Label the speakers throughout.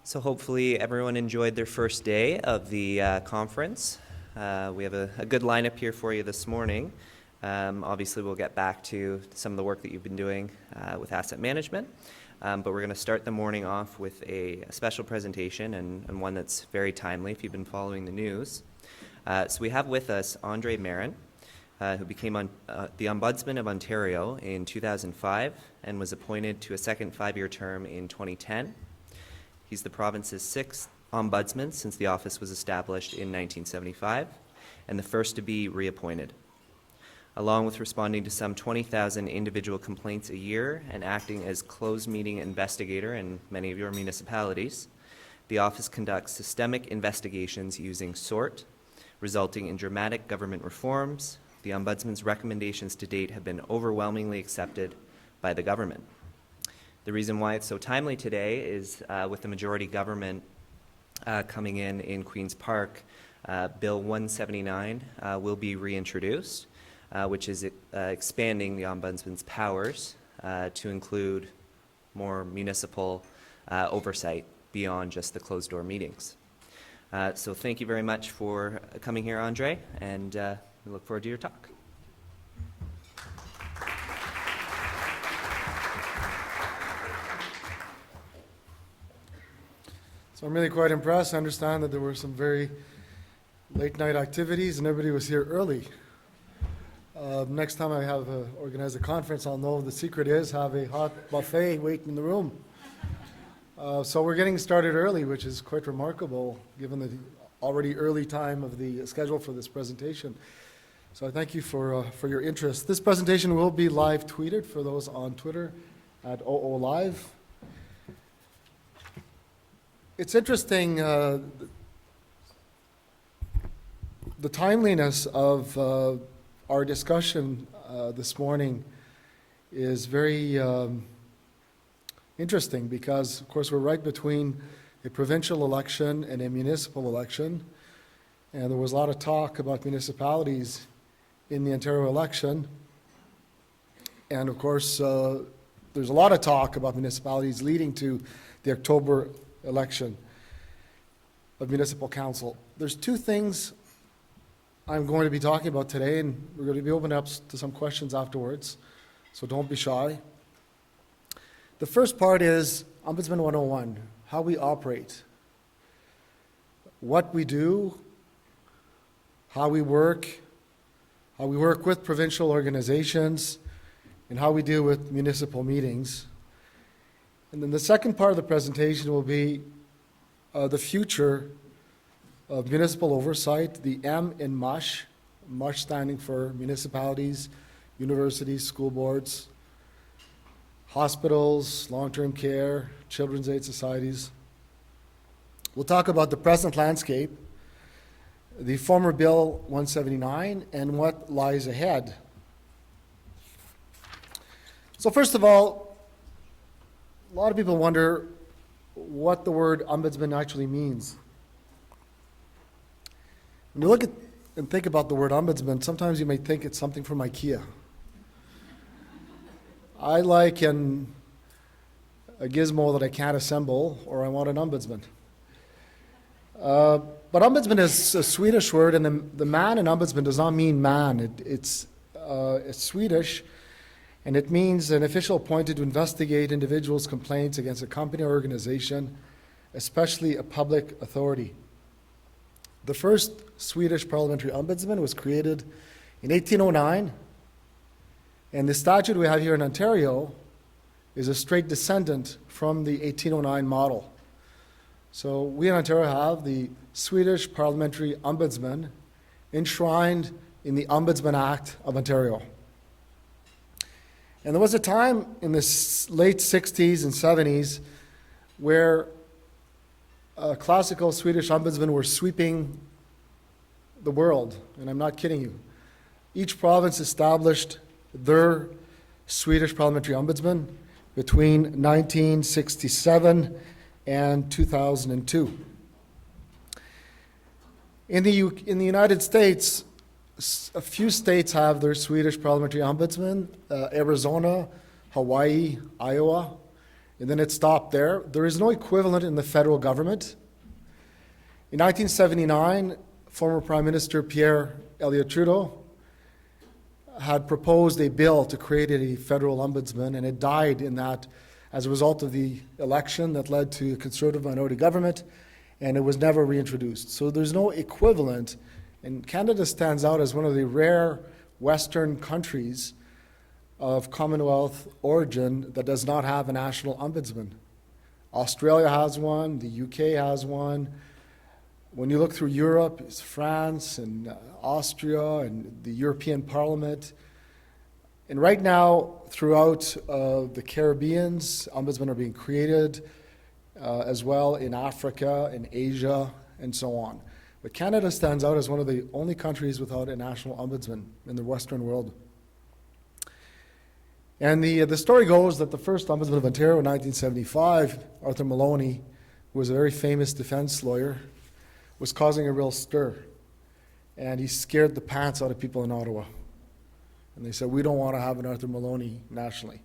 Speaker 1: So hopefully everyone enjoyed their first day of the conference. We have a good lineup here for you this morning. Obviously we'll get back to some of the work that you've been doing with asset management, but we're going to start the morning off with a special presentation and one that's very timely if you've been following the news. So we have with us André Marin, who became the Ombudsman of Ontario in 2005 and was appointed to a second 5-year term in 2010. He's the province's 6th ombudsman since the office was established in 1975 and the first to be reappointed. Along with responding to some 20,000 individual complaints a year and acting as closed meeting investigator in many of your municipalities, the office conducts systemic investigations using SORT, resulting in dramatic government reforms. The Ombudsman's recommendations to date have been overwhelmingly accepted by the government. The reason why it's so timely today is with the majority government coming in Queen's Park, Bill 179 will be reintroduced, which is expanding the Ombudsman's powers to include more municipal oversight beyond just the closed-door meetings. So thank you very much for coming here, André, and we look forward to your talk.
Speaker 2: So I'm really quite impressed. I understand that there were some very late night activities and everybody was here early. Next time I have organize a conference, I'll know the secret is have a hot buffet waiting in the room. So we're getting started early, which is quite remarkable given the already early time of the schedule for this presentation. So I thank you for your interest. This presentation will be live tweeted for those on Twitter at OO Live. It's interesting, the timeliness of our discussion this morning is very interesting because, of course, we're right between a provincial election and a municipal election, and there was a lot of talk about municipalities in the Ontario election, and of course, there's a lot of talk about municipalities leading to the October election of municipal council. There's two things I'm going to be talking about today, and we're going to be opening up to some questions afterwards, so don't be shy. The first part is Ombudsman 101, how we operate, what we do, how we work with provincial organizations, and how we deal with municipal meetings. And then the second part of the presentation will be the future of municipal oversight, the M in MUSH, MUSH standing for municipalities, universities, school boards, hospitals, long-term care, children's aid societies. We'll talk about the present landscape, the former Bill 179, and what lies ahead. So first of all, a lot of people wonder what the word ombudsman actually means. When you look at and think about the word ombudsman, sometimes you may think it's something from IKEA. I like a gizmo that I can't assemble, or I want an ombudsman. But ombudsman is a Swedish word, and the man in ombudsman does not mean man. It's Swedish, and it means an official appointed to investigate individuals' complaints against a company or organization, especially a public authority. The first Swedish parliamentary ombudsman was created in 1809, and the statute we have here in Ontario is a straight descendant from the 1809 model. So we in Ontario have the Swedish parliamentary ombudsman enshrined in the Ombudsman Act of Ontario. And there was a time in the late 60s and 70s where classical Swedish ombudsmen were sweeping the world, and I'm not kidding you. Each province established their Swedish parliamentary ombudsman between 1967 and 2002. In the United States, a few states have their Swedish parliamentary ombudsman, Arizona, Hawaii, Iowa, and then it stopped there. There is no equivalent in the federal government. In 1979, former Prime Minister Pierre Elliott Trudeau had proposed a bill to create a federal ombudsman, and it died in that as a result of the election that led to a Conservative minority government, and it was never reintroduced. So there's no equivalent, and Canada stands out as one of the rare Western countries of Commonwealth origin that does not have a national ombudsman. Australia has one, the UK has one. When you look through Europe, it's France and Austria and the European Parliament. And right now, throughout the Caribbean, ombudsmen are being created as well in Africa, in Asia, and so on. But Canada stands out as one of the only countries without a national ombudsman in the Western world. And the story goes that the first Ombudsman of Ontario in 1975, Arthur Maloney, who was a very famous defense lawyer, was causing a real stir. And he scared the pants out of people in Ottawa. And they said, we don't want to have an Arthur Maloney nationally.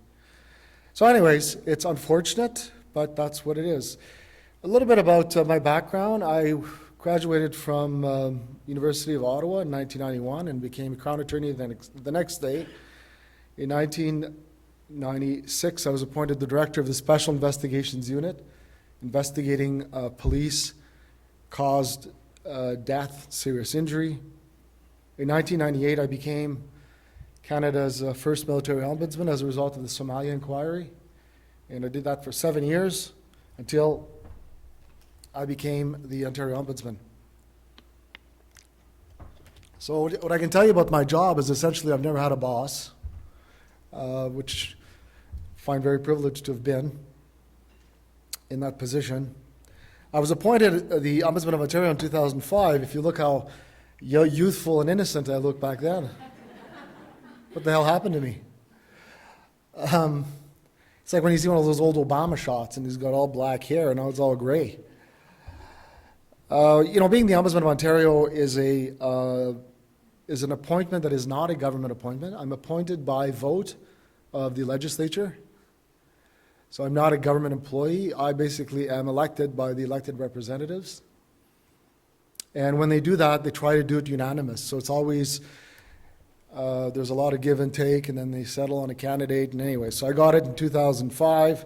Speaker 2: So anyways, it's unfortunate, but that's what it is. A little bit about my background. I graduated from University of Ottawa in 1991 and became a Crown Attorney the next day. In 1996, I was appointed the Director of the Special Investigations Unit, investigating police-caused death, serious injury. In 1998, I became Canada's first military ombudsman as a result of the Somalia inquiry. And I did that for 7 years until I became the Ontario Ombudsman. So what I can tell you about my job is essentially I've never had a boss, which I find very privileged to have been in that position. I was appointed the Ombudsman of Ontario in 2005. If you look how youthful and innocent I looked back then. What the hell happened to me? It's like when you see one of those old Obama shots and he's got all black hair and now it's all gray. Being the Ombudsman of Ontario is an appointment that is not a government appointment. I'm appointed by vote of the legislature. So I'm not a government employee. I basically am elected by the elected representatives. And when they do that, they try to do it unanimous. So it's always, there's a lot of give and take, and then they settle on a candidate. And anyway, so I got it in 2005,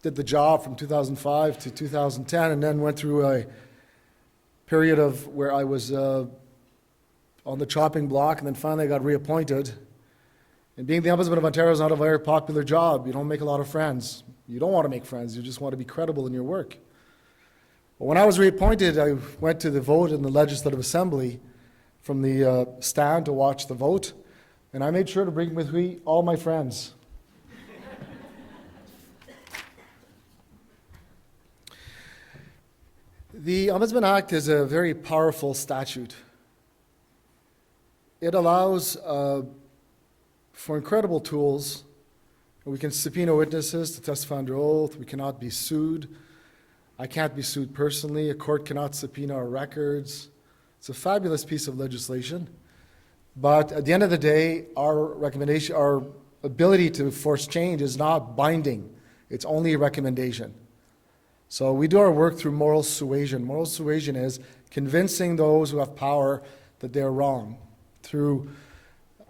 Speaker 2: did the job from 2005 to 2010, and then went through a period of where I was on the chopping block, and then finally I got reappointed. And being the Ombudsman of Ontario is not a very popular job. You don't make a lot of friends. You don't want to make friends. You just want to be credible in your work. But when I was reappointed, I went to the vote in the Legislative Assembly from the stand to watch the vote, and I made sure to bring with me all my friends. The Ombudsman Act is a very powerful statute. It allows for incredible tools. We can subpoena witnesses to testify under oath. We cannot be sued. I can't be sued personally. A court cannot subpoena our records. It's a fabulous piece of legislation. But at the end of the day, our ability to force change is not binding. It's only a recommendation. So we do our work through moral suasion. Moral suasion is convincing those who have power that they're wrong through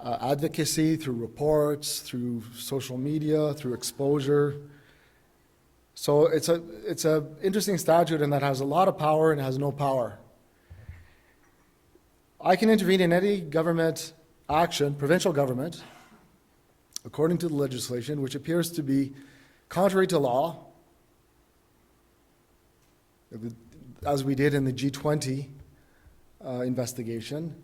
Speaker 2: advocacy, through reports, through social media, through exposure. So it's a interesting statute in that it has a lot of power and has no power. I can intervene in any government action, provincial government, according to the legislation, which appears to be contrary to law, as we did in the G20 investigation.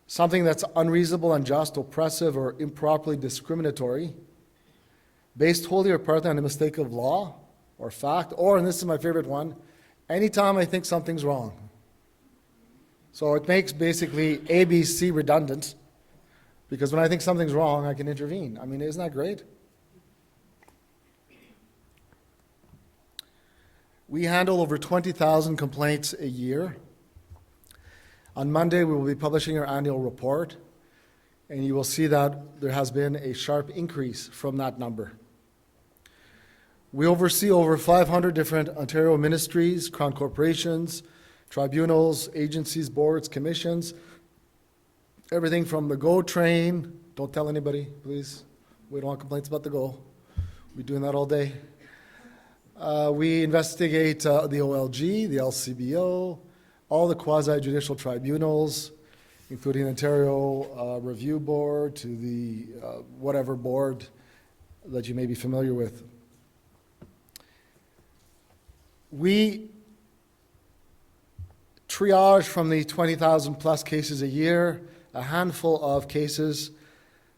Speaker 2: Something that's unreasonable, unjust, oppressive, or improperly discriminatory, based wholly or partly on a mistake of law or fact, or, and this is my favorite one, anytime I think something's wrong. So it makes basically ABC redundant, because when I think something's wrong, I can intervene. I mean, isn't that great? We handle over 20,000 complaints a year. On Monday, we will be publishing our annual report, and you will see that there has been a sharp increase from that number. We oversee over 500 different Ontario ministries, crown corporations, tribunals, agencies, boards, commissions, everything from the GO train. Don't tell anybody, please. We don't want complaints about the GO. We're doing that all day. We investigate the OLG, the LCBO, all the quasi-judicial tribunals, including the Ontario Review Board to the whatever board that you may be familiar with. We triage from the 20,000 plus cases a year, a handful of cases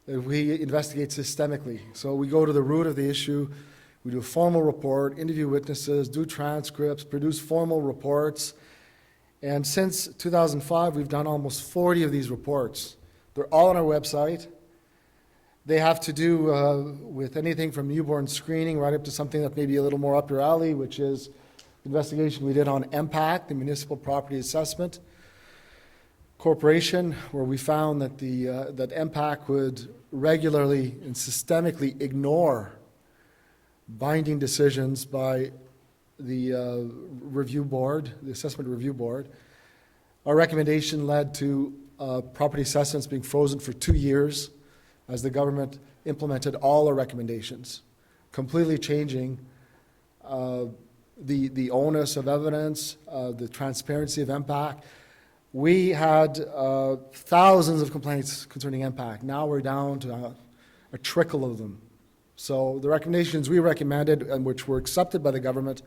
Speaker 2: that we investigate systemically. So we go to the root of the issue, we do a formal report, interview witnesses, do transcripts, produce formal reports. And since 2005, we've done almost 40 of these reports. They're all on our website. They have to do with anything from newborn screening right up to something that may be a little more up your alley, which is investigation we did on MPAC, the Municipal Property Assessment Corporation, where we found that that MPAC would regularly and systemically ignore binding decisions by the review board, the assessment review board. Our recommendation led to property assessments being frozen for 2 years as the government implemented all our recommendations, completely changing the onus of evidence, the transparency of MPAC. We had thousands of complaints concerning MPAC. Now we're down to a trickle of them. So the recommendations we recommended, and which were accepted by the government,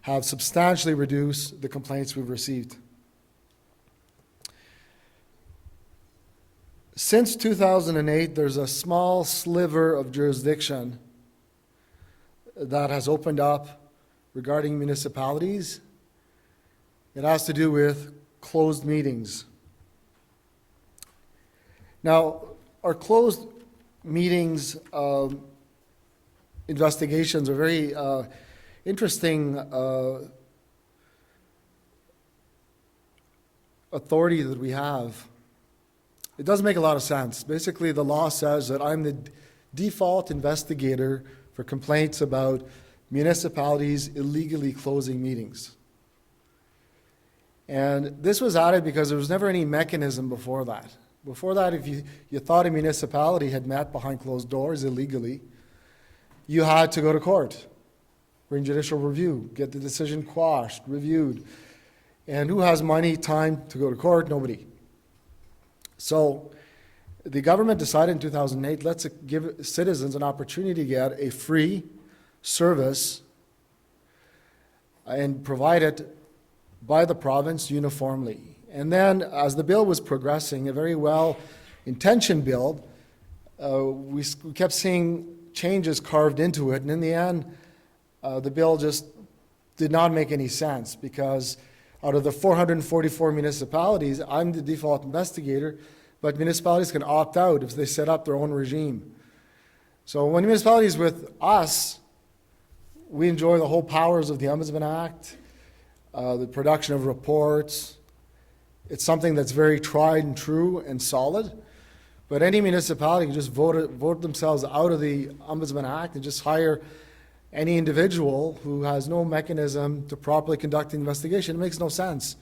Speaker 2: have substantially reduced the complaints we've received. Since 2008, there's a small sliver of jurisdiction that has opened up regarding municipalities. It has to do with closed meetings. Now, our closed meetings investigations are very interesting authority that we have. It doesn't make a lot of sense. Basically, the law says that I'm the default investigator for complaints about municipalities illegally closing meetings. And this was added because there was never any mechanism before that. Before that, if you thought a municipality had met behind closed doors illegally, you had to go to court, bring judicial review, get the decision quashed, reviewed. And who has money, time to go to court? Nobody. So the government decided in 2008, let's give citizens an opportunity to get a free service and provide it by the province uniformly. And then as the bill was progressing, a very well-intentioned bill, we kept seeing changes carved into it. And in the end, the bill just did not make any sense because out of the 444 municipalities, I'm the default investigator, but municipalities can opt out if they set up their own regime. So when municipalities with us, we enjoy the whole powers of the Ombudsman Act, the production of reports. It's something that's very tried and true and solid. But any municipality can just vote themselves out of the Ombudsman Act and just hire any individual who has no mechanism to properly conduct the investigation. It makes no sense.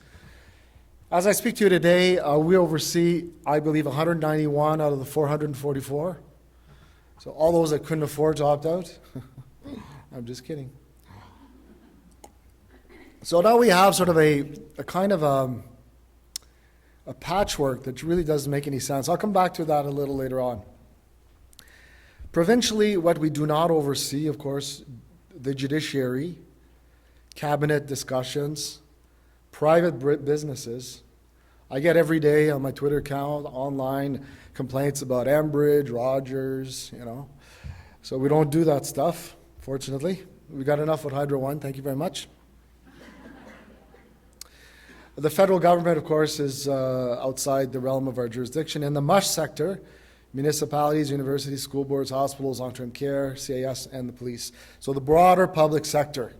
Speaker 2: As I speak to you today, we oversee, I believe, 191 out of the 444. So all those that couldn't afford to opt out. I'm just kidding. So now we have sort of a kind of a patchwork that really doesn't make any sense. I'll come back to that a little later on. Provincially, what we do not oversee, of course, the judiciary, cabinet discussions, private businesses. I get every day on my Twitter account, online, complaints about Enbridge, Rogers, So we don't do that stuff, fortunately. We got enough with Hydro One, thank you very much. The federal government, of course, is outside the realm of our jurisdiction. In the MUSH sector, municipalities, universities, school boards, hospitals, long-term care, CAS, and the police. So the broader public sector,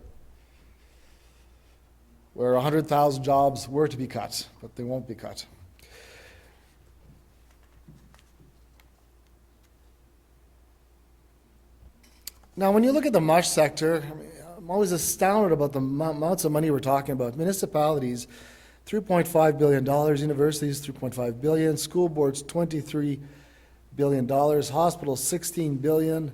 Speaker 2: where 100,000 jobs were to be cut, but they won't be cut. Now, when you look at the MUSH sector, I mean, I'm always astounded about the amounts of money we're talking about. Municipalities, $3.5 billion. Universities, $3.5 billion. School boards, $23 billion. Hospitals, $16 billion.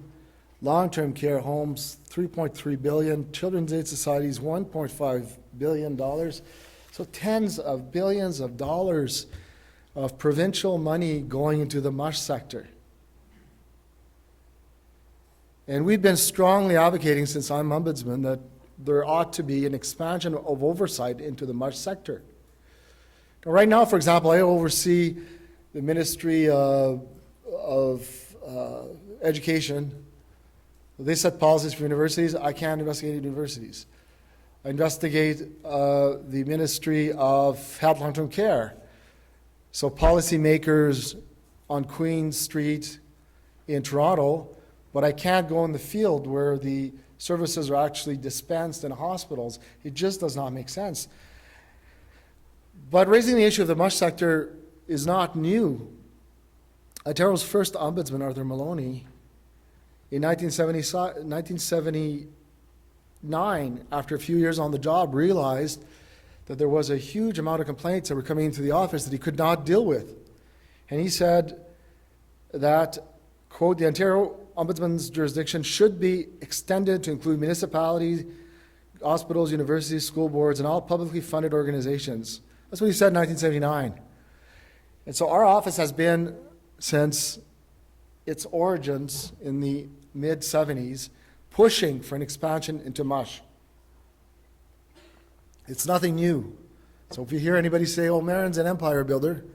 Speaker 2: Long-term care homes, $3.3 billion. Children's aid societies, $1.5 billion. So tens of billions of dollars of provincial money going into the MUSH sector. And we've been strongly advocating since I'm ombudsman that there ought to be an expansion of oversight into the MUSH sector. Now, right now, for example, I oversee the Ministry of Education. They set policies for universities. I can't investigate universities. I investigate the Ministry of Health Long-Term Care. So policymakers on Queen Street in Toronto, but I can't go in the field where the services are actually dispensed in hospitals. It just does not make sense. But raising the issue of the MUSH sector is not new. Ontario's first ombudsman, Arthur Maloney, in 1979, after a few years on the job, realized that there was a huge amount of complaints that were coming into the office that he could not deal with. And he said that, quote, the Ontario Ombudsman's jurisdiction should be extended to include municipalities, hospitals, universities, school boards, and all publicly funded organizations. That's what he said in 1979. And so our office has been, since its origins in the mid-70s, pushing for an expansion into MUSH. It's nothing new. So if you hear anybody say, oh, Marin's an empire builder,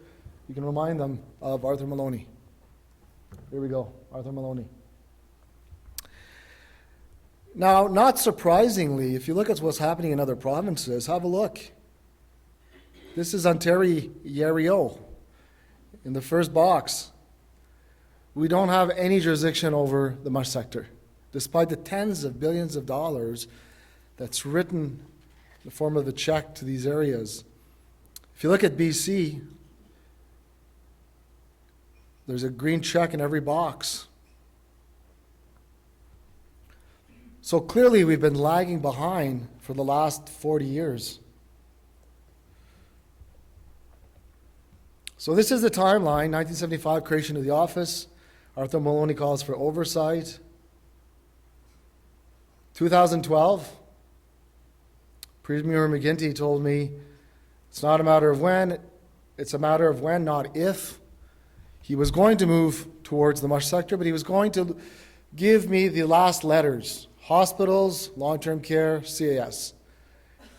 Speaker 2: you can remind them of Arthur Maloney. Here we go, Arthur Maloney. Now, not surprisingly, if you look at what's happening in other provinces, have a look. This is Ontario in the first box. We don't have any jurisdiction over the MUSH sector, despite the tens of billions of dollars that's written in the form of a check to these areas. If you look at BC, there's a green check in every box. So clearly we've been lagging behind for the last 40 years. So this is the timeline, 1975, creation of the office. Arthur Maloney calls for oversight. 2012, Premier McGuinty told me it's not a matter of when, it's a matter of when, not if. He was going to move towards the MUSH sector, but he was going to give me the last letters: hospitals, long-term care, CAS.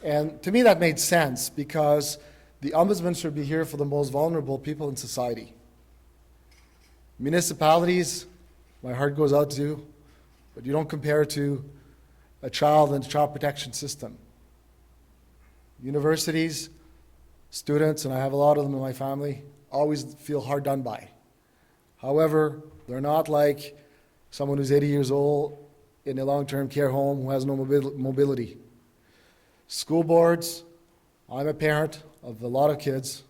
Speaker 2: And to me that made sense, because the ombudsman should be here for the most vulnerable people in society. Municipalities, my heart goes out to, but you don't compare to a child and child protection system. Universities, students, and I have a lot of them in my family, always feel hard done by. However, they're not like someone who's 80 years old in a long-term care home who has no mobility. School boards, I'm a parent of a lot of kids,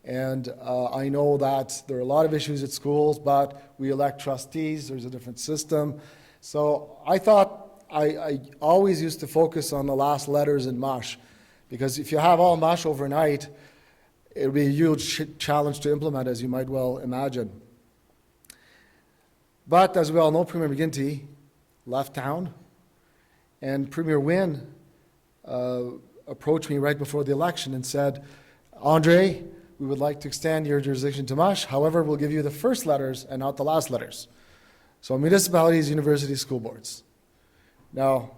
Speaker 2: and I know that there are a lot of issues at schools, but we elect trustees, there's a different system. So I thought I always used to focus on the last letters in MUSH, because if you have all MUSH overnight, it would be a huge challenge to implement, as you might well imagine. But as we all know, Premier McGuinty left town, and Premier Wynne approached me right before the election and said, Andre, we would like to extend your jurisdiction to MUSH, however, we'll give you the first letters and not the last letters. So municipalities, universities, school boards. Now,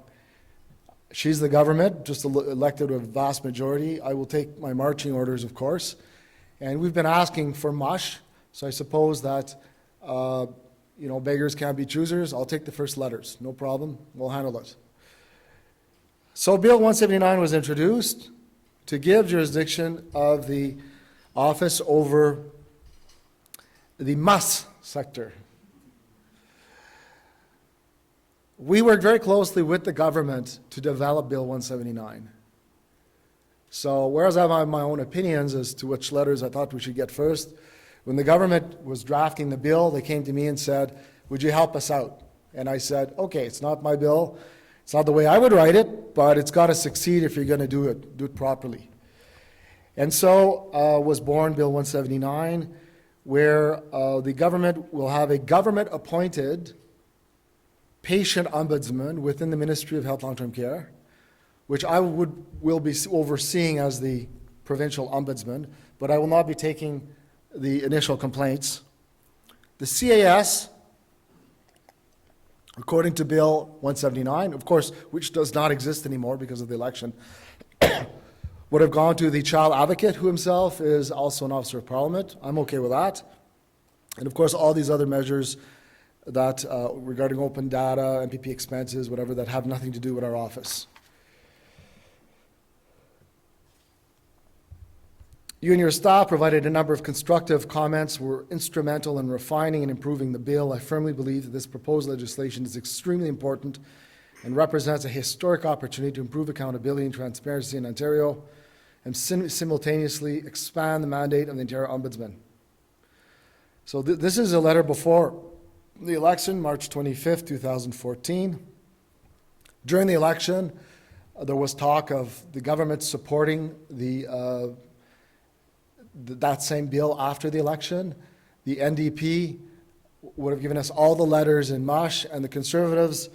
Speaker 2: she's the government, just elected a vast majority. I will take my marching orders, of course. And we've been asking for MUSH, so I suppose that beggars can't be choosers. I'll take the first letters, no problem, we'll handle it. So Bill 179 was introduced to give jurisdiction of the office over the MUSH sector. We worked very closely with the government to develop Bill 179. So whereas I have my own opinions as to which letters I thought we should get first, when the government was drafting the bill, they came to me and said, would you help us out? And I said, okay, it's not my bill. It's not the way I would write it, but it's got to succeed if you're going to do it properly. And so was born Bill 179, where the government will have a government-appointed patient ombudsman within the Ministry of Health Long-Term Care, which I will be overseeing as the provincial ombudsman, but I will not be taking the initial complaints. The CAS, according to Bill 179, of course, which does not exist anymore because of the election, would have gone to the child advocate, who himself is also an officer of parliament. I'm okay with that. And of course, all these other measures that regarding open data, MPP expenses, whatever, that have nothing to do with our office. You and your staff provided a number of constructive comments, were instrumental in refining and improving the bill. I firmly believe that this proposed legislation is extremely important and represents a historic opportunity to improve accountability and transparency in Ontario and simultaneously expand the mandate of the Ontario Ombudsman. So this is a letter before the election, March 25th, 2014. During the election, there was talk of the government supporting that same bill after the election. The NDP would have given us all the letters in MUSH, and the Conservatives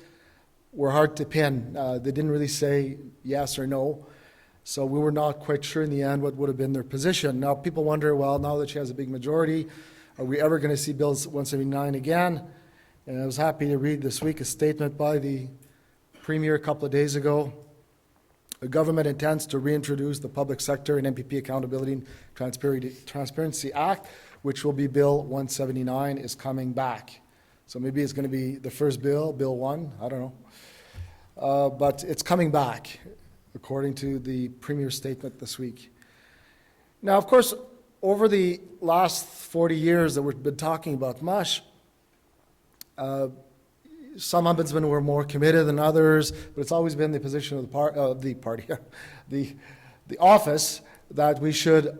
Speaker 2: were hard to pin. They didn't really say yes or no, so we were not quite sure in the end what would have been their position. Now people wonder, well, now that she has a big majority, are we ever going to see Bill 179 again? And I was happy to read this week a statement by the Premier a couple of days ago. The government intends to reintroduce the Public Sector and MPP Accountability and Transparency Act, which will be Bill 179, is coming back. So maybe it's going to be the first bill, Bill 1, I don't know. But it's coming back, according to the Premier's statement this week. Now, of course, over the last 40 years that we've been talking about MUSH, some ombudsmen were more committed than others, but it's always been the position of the office that we should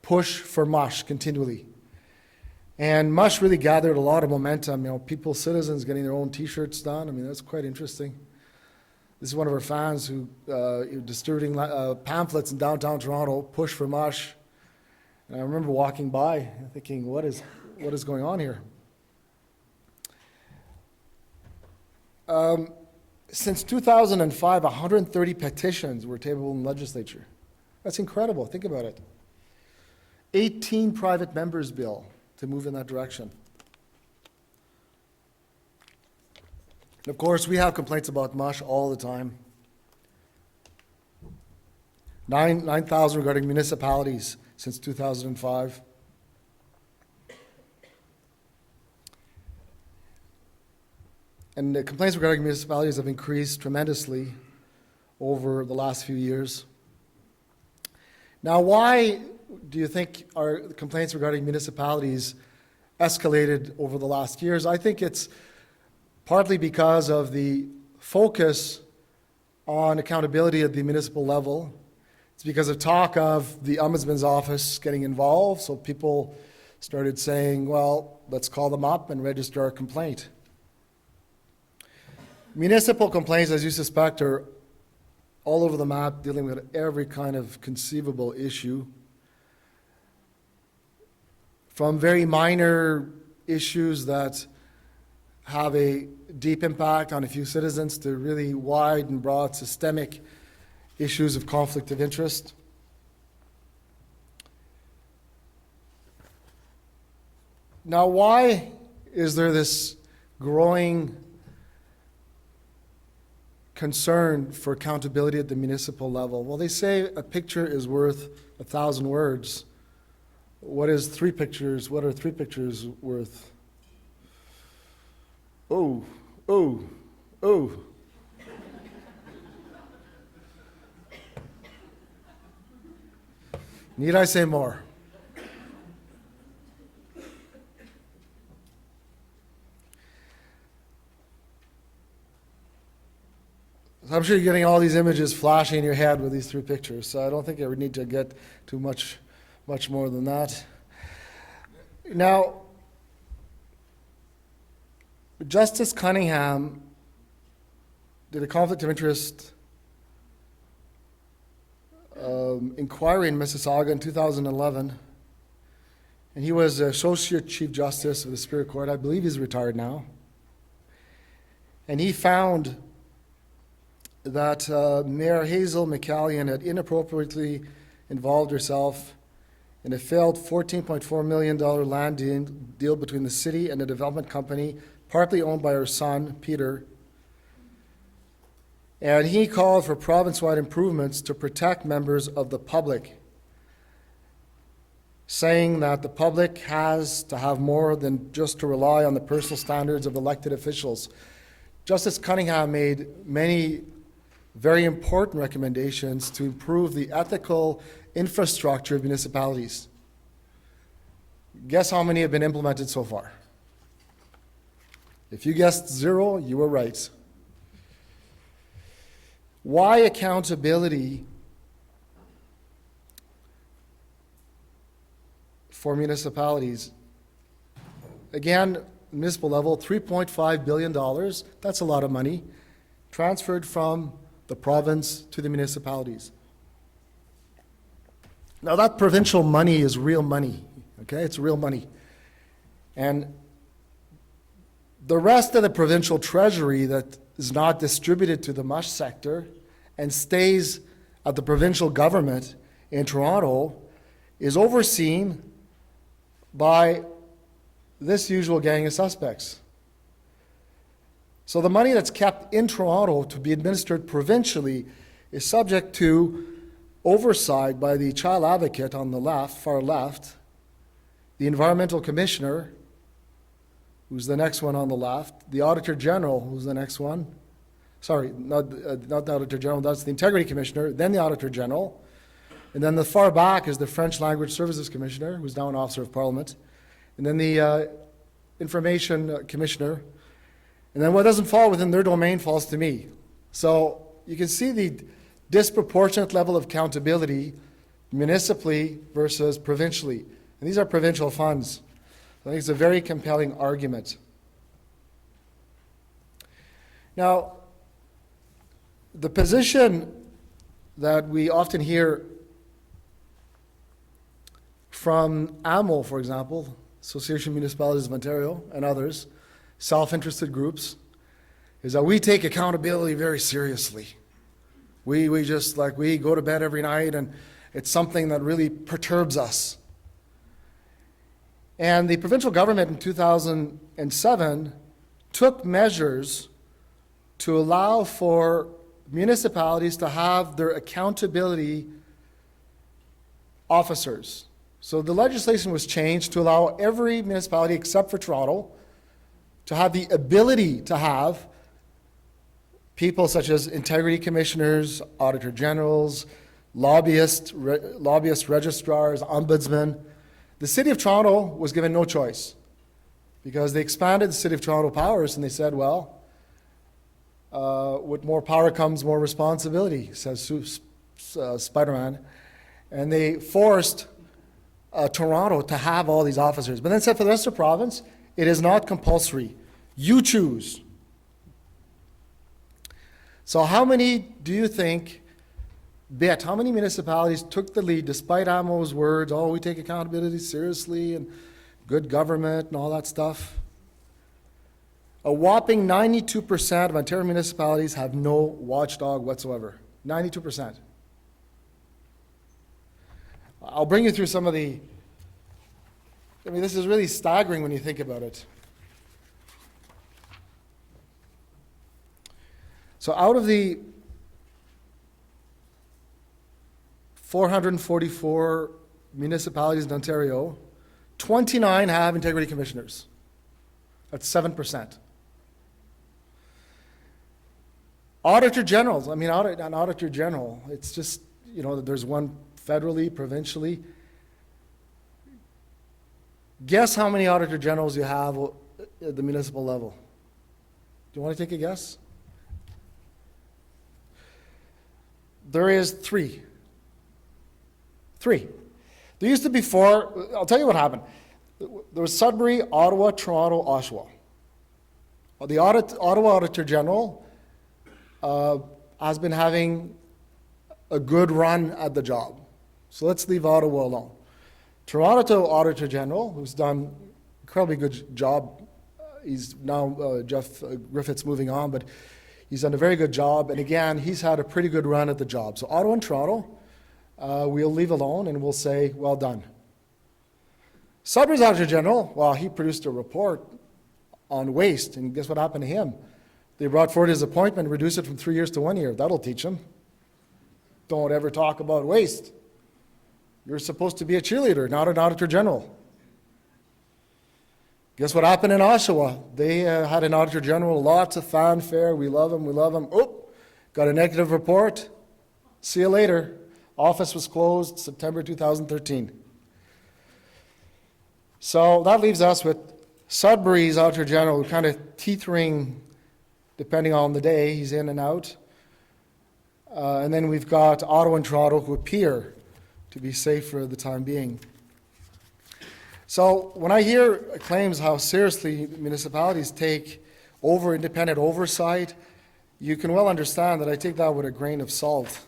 Speaker 2: push for MUSH continually. And MUSH really gathered a lot of momentum. You know, people, citizens getting their own T-shirts done. I mean, that's quite interesting. This is one of our fans who distributing pamphlets in downtown Toronto, push for MUSH. And I remember walking by thinking, what is going on here? Since 2005, 130 petitions were tabled in the legislature. That's incredible. Think about it. 18 private members' bill to move in that direction. And of course, we have complaints about MUSH all the time. 9,000 regarding municipalities since 2005. And the complaints regarding municipalities have increased tremendously over the last few years. Now, why do you think our complaints regarding municipalities escalated over the last years? I think it's partly because of the focus on accountability at the municipal level. It's because of talk of the Ombudsman's office getting involved, so people started saying, well, let's call them up and register a complaint. Municipal complaints, as you suspect, are all over the map, dealing with every kind of conceivable issue, from very minor issues that have a deep impact on a few citizens to really wide and broad systemic issues of conflict of interest. Now, why is there this growing concern for accountability at the municipal level? Well, they say a picture is worth 1,000 words. What are 3 pictures worth? Oh. Need I say more? I'm sure you're getting all these images flashing in your head with these 3 pictures, so I don't think I would need to get too much more than that. Now, Justice Cunningham did a conflict of interest inquiry in Mississauga in 2011, and he was Associate Chief Justice of the Superior Court. I believe he's retired now. And he found that Mayor Hazel McCallion had inappropriately involved herself in a failed $14.4 million land deal between the city and a development company, partly owned by her son, Peter. And he called for province-wide improvements to protect members of the public, saying that the public has to have more than just to rely on the personal standards of elected officials. Justice Cunningham made many very important recommendations to improve the ethical infrastructure of municipalities. Guess how many have been implemented so far? If you guessed 0, you were right. Why accountability for municipalities? Again, municipal level, $3.5 billion, that's a lot of money, transferred from the province to the municipalities. Now that provincial money is real money, okay? It's real money. And the rest of the provincial treasury that is not distributed to the MUSH sector and stays at the provincial government in Toronto is overseen by this usual gang of suspects. So the money that's kept in Toronto to be administered provincially is subject to oversight by the child advocate on the left, far left, the environmental commissioner, who's the next one on the left, the auditor general, who's the next one. Sorry, not the auditor general, that's the integrity commissioner, then the auditor general, and then the far back is the French language services commissioner, who's now an officer of parliament, and then the information commissioner, and then what doesn't fall within their domain falls to me. So you can see the disproportionate level of accountability municipally versus provincially. And these are provincial funds. I think it's a very compelling argument. Now, the position that we often hear from AMO, for example, Association of Municipalities of Ontario, and others, self-interested groups, is that we take accountability very seriously. We just, like, we go to bed every night and it's something that really perturbs us. And the provincial government in 2007 took measures to allow for municipalities to have their accountability officers. So the legislation was changed to allow every municipality except for Toronto to have the ability to have people such as integrity commissioners, auditor generals, lobbyists, registrars, ombudsmen. The City of Toronto was given no choice because they expanded the City of Toronto powers and they said, well, with more power comes more responsibility, says Spider-Man. And they forced Toronto to have all these officers. But then said for the rest of the province, it is not compulsory. You choose. So how many do you think how many municipalities took the lead despite AMO's words, oh, we take accountability seriously and good government and all that stuff? A whopping 92% of Ontario municipalities have no watchdog whatsoever. 92%. I'll bring you through some of the, this is really staggering when you think about it. So out of the 444 municipalities in Ontario, 29 have integrity commissioners. That's 7%. Auditor generals, an auditor general, it's just, there's one federally, provincially. Guess how many auditor generals you have at the municipal level? Do you want to take a guess? There is 3. 3. There used to be 4. I'll tell you what happened. There was Sudbury, Ottawa, Toronto, Oshawa. The Ottawa Auditor General has been having a good run at the job. So let's leave Ottawa alone. Toronto Auditor General, who's done an incredibly good job, he's now, Jeff Griffith's moving on, but he's done a very good job, and again, he's had a pretty good run at the job. So Ottawa and Toronto, we'll leave alone and we'll say, well done. Sudbury's Auditor General, well, he produced a report on waste, and guess what happened to him? They brought forward his appointment, reduced it from 3 years to 1 year. That'll teach him. Don't ever talk about waste. You're supposed to be a cheerleader, not an Auditor General. Guess what happened in Oshawa? They had an Auditor General, lots of fanfare, we love him, we love him. Oh, got a negative report. See you later. Office was closed September 2013. So that leaves us with Sudbury's Auditor General, kind of teetering, depending on the day, he's in and out. And then we've got Ottawa and Toronto, who appear to be safe for the time being. So when I hear claims how seriously municipalities take over independent oversight, you can well understand that I take that with a grain of salt.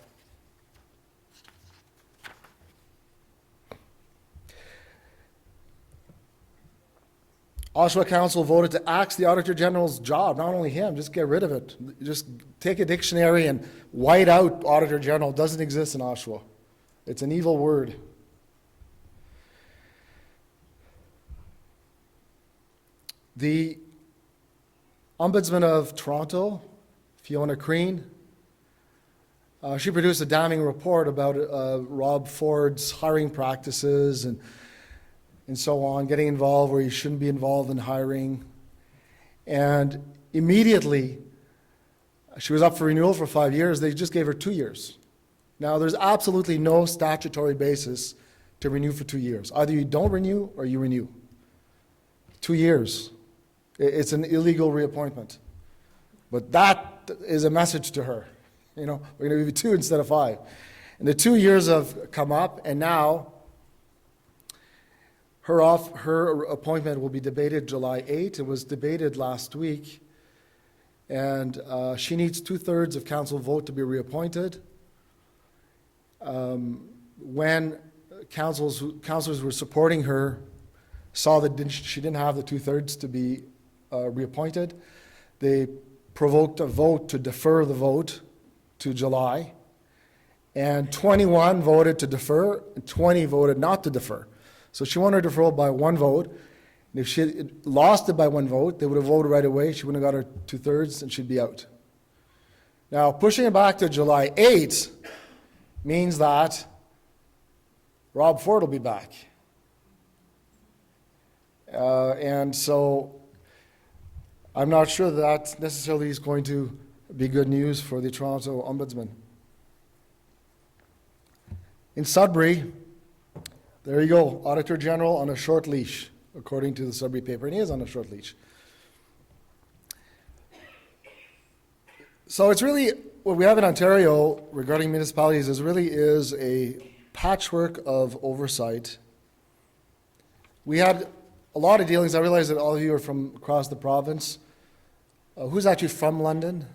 Speaker 2: Oshawa Council voted to axe the Auditor General's job, not only him, just get rid of it. Just take a dictionary and white out Auditor General. It doesn't exist in Oshawa. It's an evil word. The Ombudsman of Toronto, Fiona Crean, she produced a damning report about Rob Ford's hiring practices and so on, getting involved where you shouldn't be involved in hiring. And immediately, she was up for renewal for 5 years. They just gave her 2 years. Now, there's absolutely no statutory basis to renew for 2 years. Either you don't renew or you renew. 2 years. It's an illegal reappointment. But that is a message to her. You know, we're going to give you 2 instead of 5. And the 2 years have come up, and now her appointment will be debated July 8th. It was debated last week. And she needs 2/3 of council vote to be reappointed. When councillors were supporting her saw that she didn't have the 2/3 to be reappointed, they provoked a vote to defer the vote to July. And 21 voted to defer, and 20 voted not to defer. So she won her deferral by 1 vote. And if she had lost it by 1 vote, they would have voted right away. She wouldn't have got her 2/3 and she'd be out. Now, pushing it back to July 8th means that Rob Ford will be back. And so I'm not sure that necessarily is going to be good news for the Toronto Ombudsman. In Sudbury, there you go, Auditor General on a short leash, according to the Sudbury paper, and he is on a short leash. So it's really, what we have in Ontario regarding municipalities is a patchwork of oversight. We had a lot of dealings. I realize that all of you are from across the province. Who's actually from London?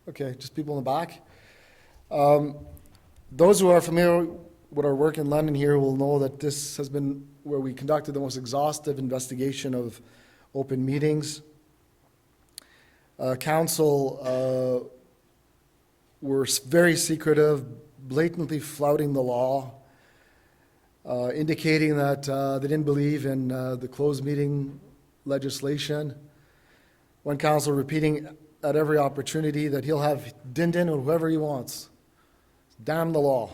Speaker 2: Okay, just people in the back. Those who are familiar with our work in London here will know that this has been where we conducted the most exhaustive investigation of open meetings. Council were very secretive, blatantly flouting the law, indicating that they didn't believe in the closed meeting legislation. One council repeating at every opportunity that he'll have din-din with whoever he wants. Damn the law.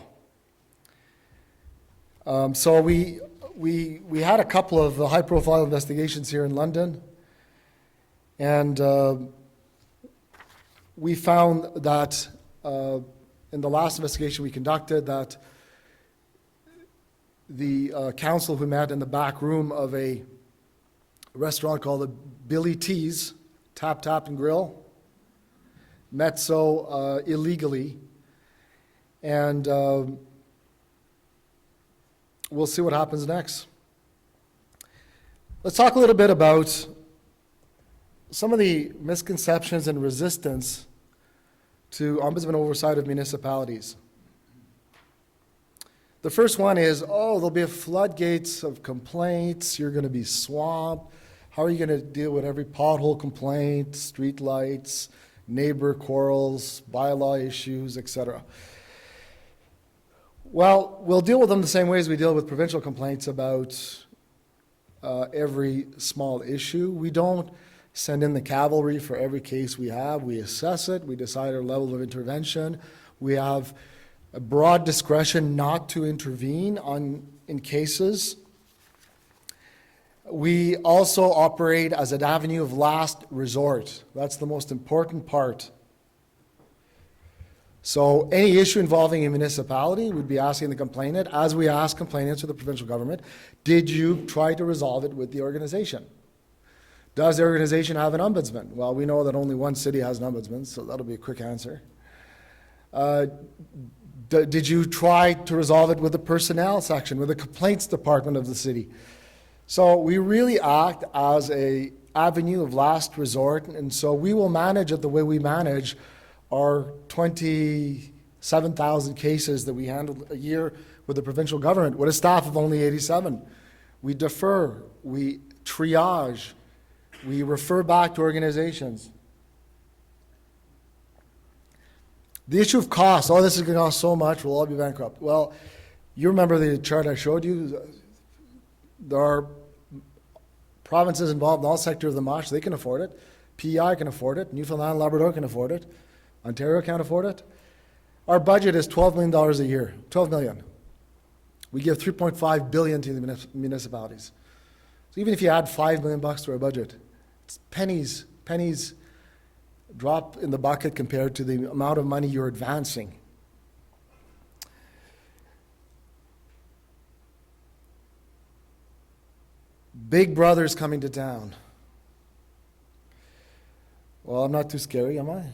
Speaker 2: So we had a couple of high-profile investigations here in London, and we found that in the last investigation we conducted that the council who met in the back room of a restaurant called the Billy T's, Tap and Grill, met so illegally, and we'll see what happens next. Let's talk a little bit about some of the misconceptions and resistance to ombudsman oversight of municipalities. The first one is, oh, there'll be a floodgates of complaints, you're going to be swamped. How are you going to deal with every pothole complaint, street lights, neighbor quarrels, bylaw issues, etc.? Well, we'll deal with them the same way as we deal with provincial complaints about every small issue. We don't send in the cavalry for every case we have. We assess it. We decide our level of intervention. We have a broad discretion not to intervene in cases. We also operate as an avenue of last resort. That's the most important part. So any issue involving a municipality, we'd be asking the complainant, as we ask complainants to the provincial government, did you try to resolve it with the organization? Does the organization have an ombudsman? Well, we know that only one city has an ombudsman, so that'll be a quick answer. Did you try to resolve it with the personnel section, with the complaints department of the city? So we really act as an avenue of last resort, and so we will manage it the way we manage our 27,000 cases that we handle a year with the provincial government, with a staff of only 87. We defer, we triage, we refer back to organizations. The issue of cost, oh, this is going to cost so much, we'll all be bankrupt. Well, you remember the chart I showed you? There are provinces involved in all sectors of the MUSH, they can afford it. PEI can afford it. Newfoundland and Labrador can afford it. Ontario can't afford it. Our budget is $12 million a year, $12 million. We give $3.5 billion to the municipalities. So even if you add $5 million to our budget, it's pennies drop in the bucket compared to the amount of money you're advancing. Big Brother's coming to town. Well, I'm not too scary, am I?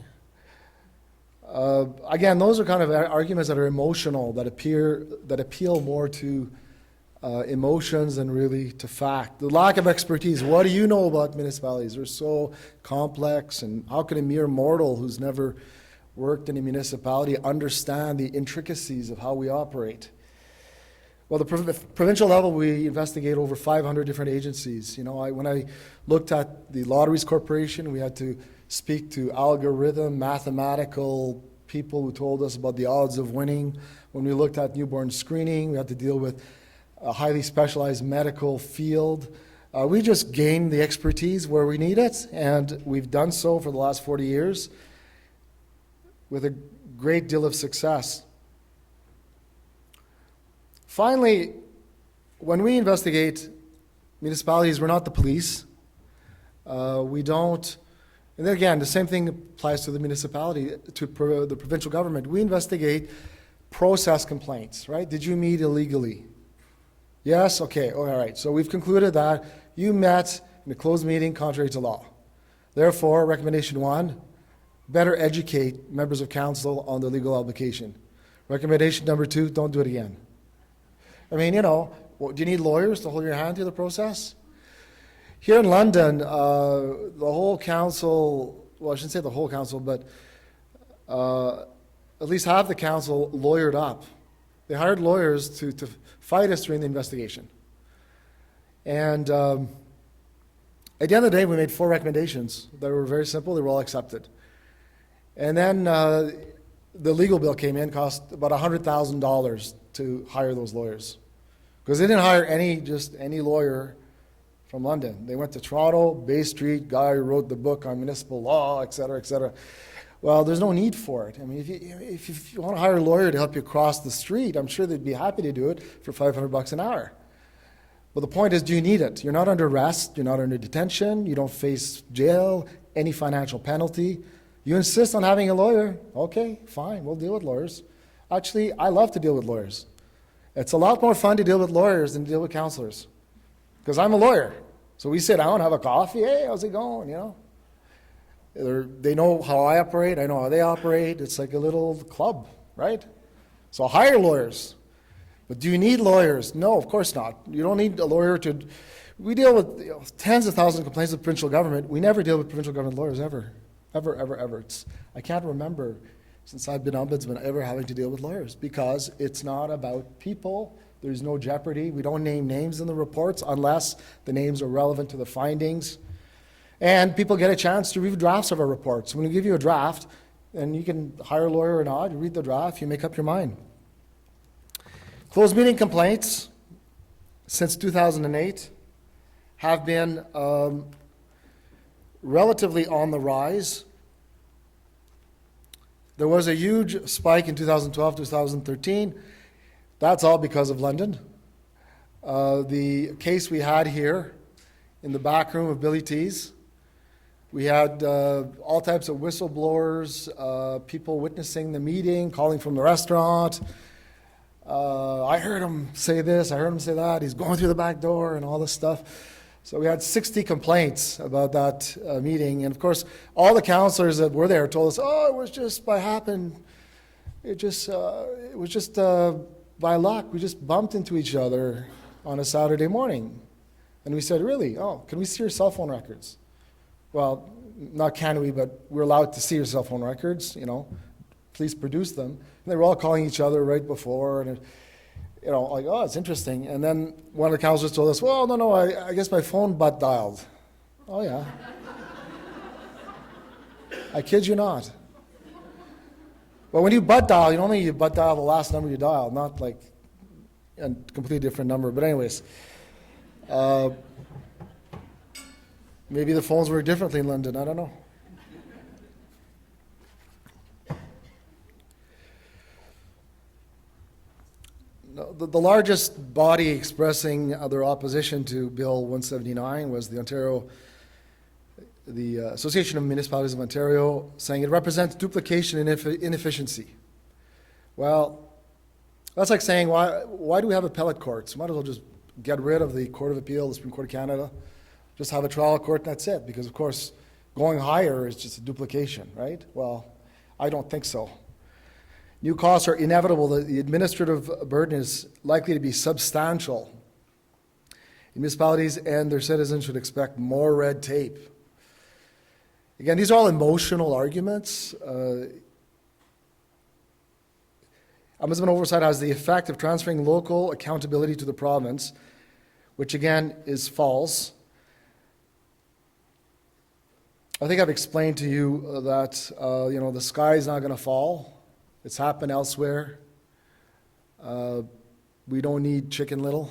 Speaker 2: Again, those are kind of arguments that are emotional, that appeal more to emotions than really to fact. The lack of expertise. What do you know about municipalities? They're so complex, and how can a mere mortal who's never worked in a municipality understand the intricacies of how we operate? Well, the provincial level, we investigate over 500 different agencies. You know, when I looked at the Lotteries Corporation, we had to speak to algorithm, mathematical people who told us about the odds of winning. When we looked at newborn screening, we had to deal with a highly specialized medical field. We just gained the expertise where we need it, and we've done so for the last 40 years with a great deal of success. Finally, when we investigate municipalities, we're not the police. We don't. And then again, the same thing applies to the municipality, to the provincial government. We investigate process complaints, right? Did you meet illegally? Yes? Okay, all right. So we've concluded that you met in a closed meeting contrary to law. Therefore, recommendation 1, better educate members of council on the legal obligation. Recommendation number 2, don't do it again. I mean, you know, do you need lawyers to hold your hand through the process? Here in London, the whole council, well, I shouldn't say the whole council, but at least half the council lawyered up. They hired lawyers to fight us during the investigation. And at the end of the day, we made 4 recommendations that were very simple. They were all accepted. And then the legal bill came in, cost about $100,000 to hire those lawyers. Because they didn't hire any lawyer from London. They went to Toronto, Bay Street, guy who wrote the book on municipal law, et cetera, et cetera. Well, there's no need for it. I mean, if you want to hire a lawyer to help you cross the street, I'm sure they'd be happy to do it for $500 an hour. But the point is, do you need it? You're not under arrest, you're not under detention, you don't face jail, any financial penalty. You insist on having a lawyer, okay, fine, we'll deal with lawyers. Actually, I love to deal with lawyers. It's a lot more fun to deal with lawyers than to deal with counselors. Because I'm a lawyer. So we sit down, have a coffee, hey, how's it going, you know? They know how I operate, I know how they operate. It's like a little club, right? So hire lawyers. But do you need lawyers? No, of course not. You don't need a lawyer to We deal with tens of thousands of complaints with provincial government. We never deal with provincial government lawyers ever. Ever. I can't remember since I've been ombudsman ever having to deal with lawyers because it's not about people. There's no jeopardy. We don't name names in the reports unless the names are relevant to the findings. And people get a chance to read drafts of our reports. When we give you a draft, and you can hire a lawyer or not, you read the draft, you make up your mind. Closed meeting complaints since 2008 have been relatively on the rise. There was a huge spike in 2012, 2013. That's all because of London. The case we had here in the back room of Billy T's, we had all types of whistleblowers, people witnessing the meeting, calling from the restaurant. I heard him say this, I heard him say that, he's going through the back door and all this stuff. So we had 60 complaints about that meeting. And of course, all the counselors that were there told us, oh, it was just by happen. It was just by luck. We just bumped into each other on a Saturday morning. And we said, really? Oh, can we see your cell phone records? Well, not can we, but we're allowed to see your cell phone records, Please produce them. And they were all calling each other right before, and like, oh, it's interesting. And then one of the counselors told us, well, no, I guess my phone butt dialed. Oh, yeah. I kid you not. Well, when you butt dial, you butt dial the last number you dialed, not like a completely different number. But anyways, maybe the phones work differently in London. I don't know. The largest body expressing their opposition to Bill 179 was the Association of Municipalities of Ontario, saying it represents duplication and inefficiency. Well, that's like saying, why do we have appellate courts? Might as well just get rid of the Court of Appeal, the Supreme Court of Canada, just have a trial court and that's it, because of course going higher is just a duplication, right? Well, I don't think so. New costs are inevitable. The administrative burden is likely to be substantial. Municipalities and their citizens should expect more red tape. Again, these are all emotional arguments. Ombudsman oversight has the effect of transferring local accountability to the province, which again is false. I think I've explained to you that the sky is not going to fall. It's happened elsewhere. We don't need Chicken Little.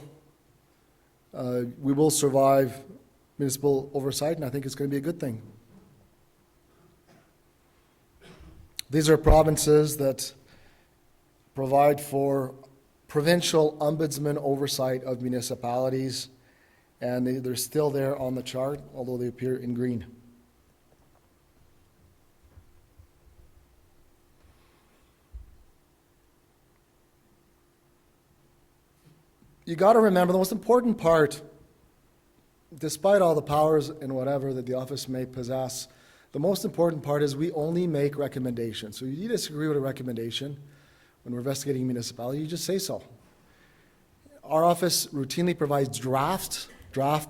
Speaker 2: We will survive municipal oversight, and I think it's going to be a good thing. These are provinces that provide for provincial ombudsman oversight of municipalities, and they're still there on the chart, although they appear in green. You got to remember the most important part, despite all the powers and whatever that the office may possess, the most important part is we only make recommendations. So if you disagree with a recommendation when we're investigating a municipality, you just say so. Our office routinely provides draft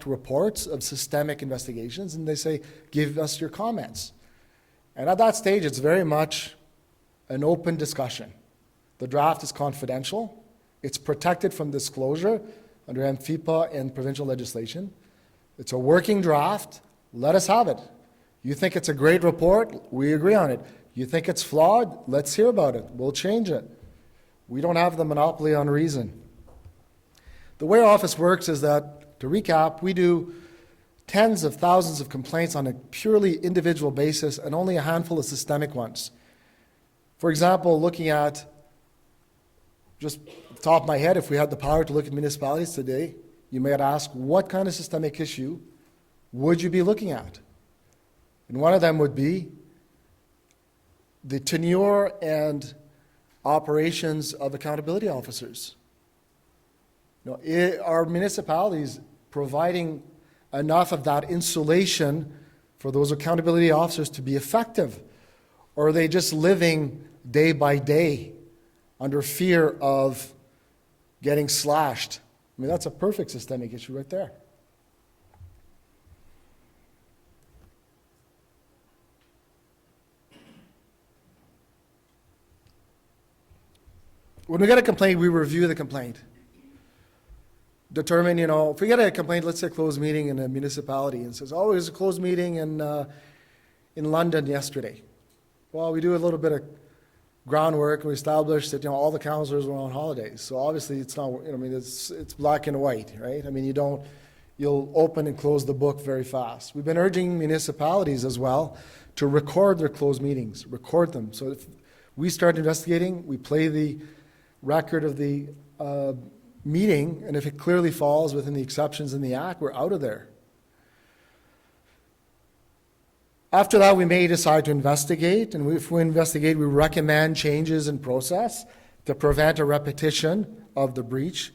Speaker 2: reports of systemic investigations, and they say, give us your comments. And at that stage, it's very much an open discussion. The draft is confidential. It's protected from disclosure under MFIPA and provincial legislation. It's a working draft. Let us have it. You think it's a great report? We agree on it. You think it's flawed? Let's hear about it. We'll change it. We don't have the monopoly on reason. The way our office works is that, to recap, we do tens of thousands of complaints on a purely individual basis and only a handful of systemic ones. For example, looking at, just off the top of my head, if we had the power to look at municipalities today, you might ask, what kind of systemic issue would you be looking at? And one of them would be the tenure and operations of accountability officers. Are municipalities providing enough of that insulation for those accountability officers to be effective? Or are they just living day by day under fear of getting slashed? I mean, that's a perfect systemic issue right there. when we get a complaint, we review the complaint. Determine, if we get a complaint, let's say a closed meeting in a municipality, and says, oh, there's a closed meeting in London yesterday. Well, we do a little bit of groundwork, and we establish that, all the councillors were on holidays. So obviously it's not, it's black and white, right? I mean, you'll open and close the book very fast. We've been urging municipalities as well to record their closed meetings, record them. So if we start investigating, we play the record of the meeting, and if it clearly falls within the exceptions in the Act, we're out of there. After that, we may decide to investigate, and if we investigate, we recommend changes in process to prevent a repetition of the breach.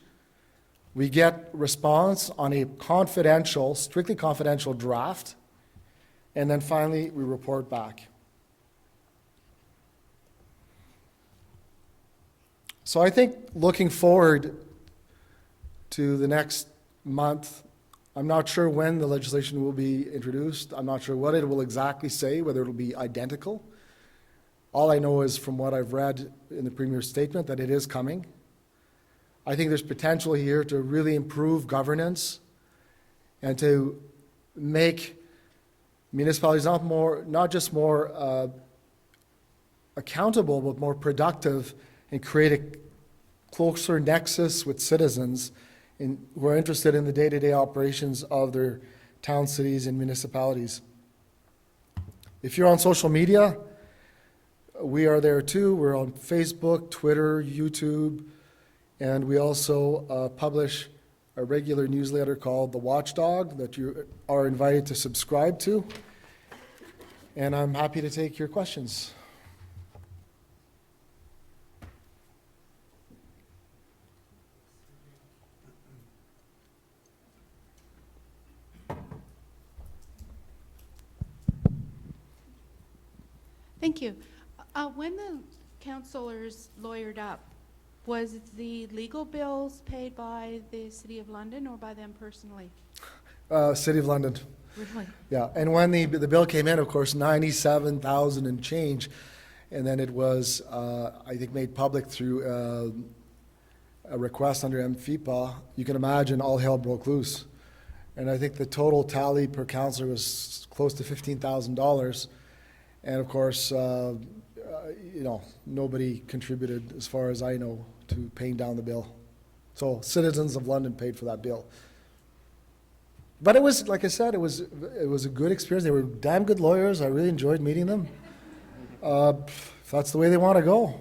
Speaker 2: We get response on a confidential, strictly confidential draft, and then finally, we report back. So I think looking forward to the next month, I'm not sure when the legislation will be introduced. I'm not sure what it will exactly say, whether it will be identical. All I know is from what I've read in the Premier's statement that it is coming. I think there's potential here to really improve governance and to make municipalities not just more accountable, but more productive, and create a closer nexus with citizens who are interested in the day-to-day operations of their towns, cities, and municipalities. If you're on social media, we are there too. We're on Facebook, Twitter, YouTube, and we also publish a regular newsletter called The Watchdog that you are invited to subscribe to. And I'm happy to take your questions.
Speaker 3: Thank you. When the councillors lawyered up, was the legal bills paid by the City of London or by them personally?
Speaker 2: City of London.
Speaker 3: Really?
Speaker 2: Yeah, and when the bill came in, of course, 97,000 and change, and then it was, I think, made public through a request under MFIPA, you can imagine all hell broke loose. And I think the total tally per councillor was close to $15,000. And of course, nobody contributed, as far as I know, to paying down the bill. So citizens of London paid for that bill. But it was, like I said, it was a good experience. They were damn good lawyers. I really enjoyed meeting them. If that's the way they want to go.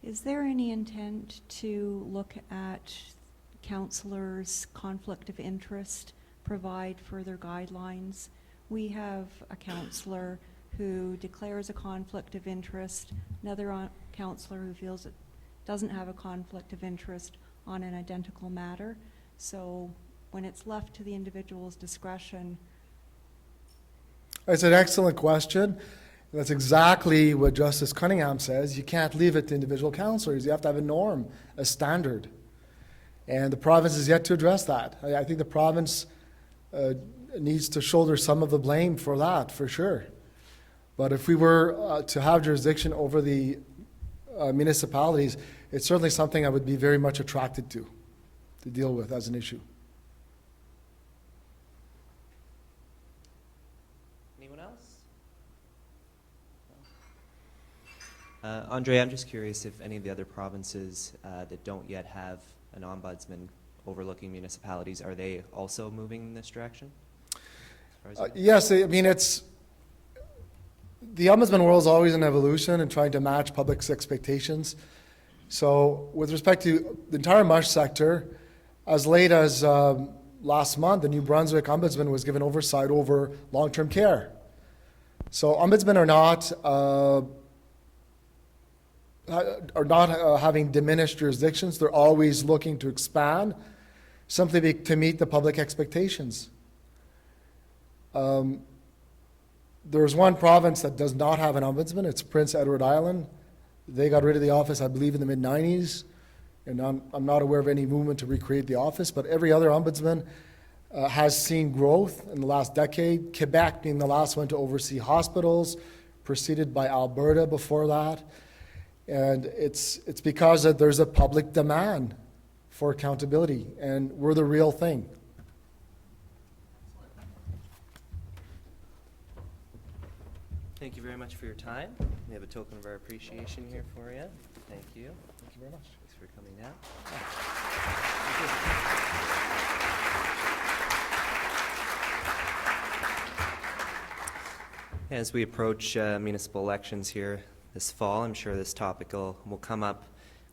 Speaker 4: Is there any intent to look at councillors' conflict of interest, provide further guidelines? We have a councillor who declares a conflict of interest, another councillor who feels it doesn't have a conflict of interest on an identical matter. So when it's left to the individual's discretion.
Speaker 2: It's an excellent question. That's exactly what Justice Cunningham says. You can't leave it to individual councillors. You have to have a norm, a standard. And the province is yet to address that. I think the province needs to shoulder some of the blame for that, for sure. But if we were to have jurisdiction over the municipalities, it's certainly something I would be very much attracted to deal with as an issue.
Speaker 1: Anyone else? Andre, I'm just curious if any of the other provinces that don't yet have an ombudsman overlooking municipalities, are they also moving in this direction?
Speaker 2: Yes, I mean, the ombudsman world is always in evolution and trying to match public's expectations. So with respect to the entire MUSH sector, as late as last month, the New Brunswick ombudsman was given oversight over long-term care. So ombudsmen are not having diminished jurisdictions. They're always looking to expand, simply to meet the public expectations. There's one province that does not have an ombudsman. It's Prince Edward Island. They got rid of the office, I believe, in the mid-90s. And I'm not aware of any movement to recreate the office, but every other ombudsman has seen growth in the last decade. Quebec being the last one to oversee hospitals, preceded by Alberta before that. And it's because that there's a public demand for accountability, and we're the real thing.
Speaker 1: Thank you very much for your time. We have a token of our appreciation here for you. Thank you.
Speaker 2: Thank you very much.
Speaker 1: Thanks for coming down. As we approach municipal elections here this fall, I'm sure this topic will come up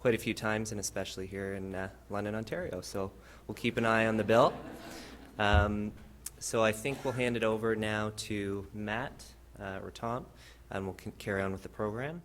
Speaker 1: quite a few times, and especially here in London, Ontario. So we'll keep an eye on the bill. So I think we'll hand it over now to Matt or Tom, and we'll carry on with the program.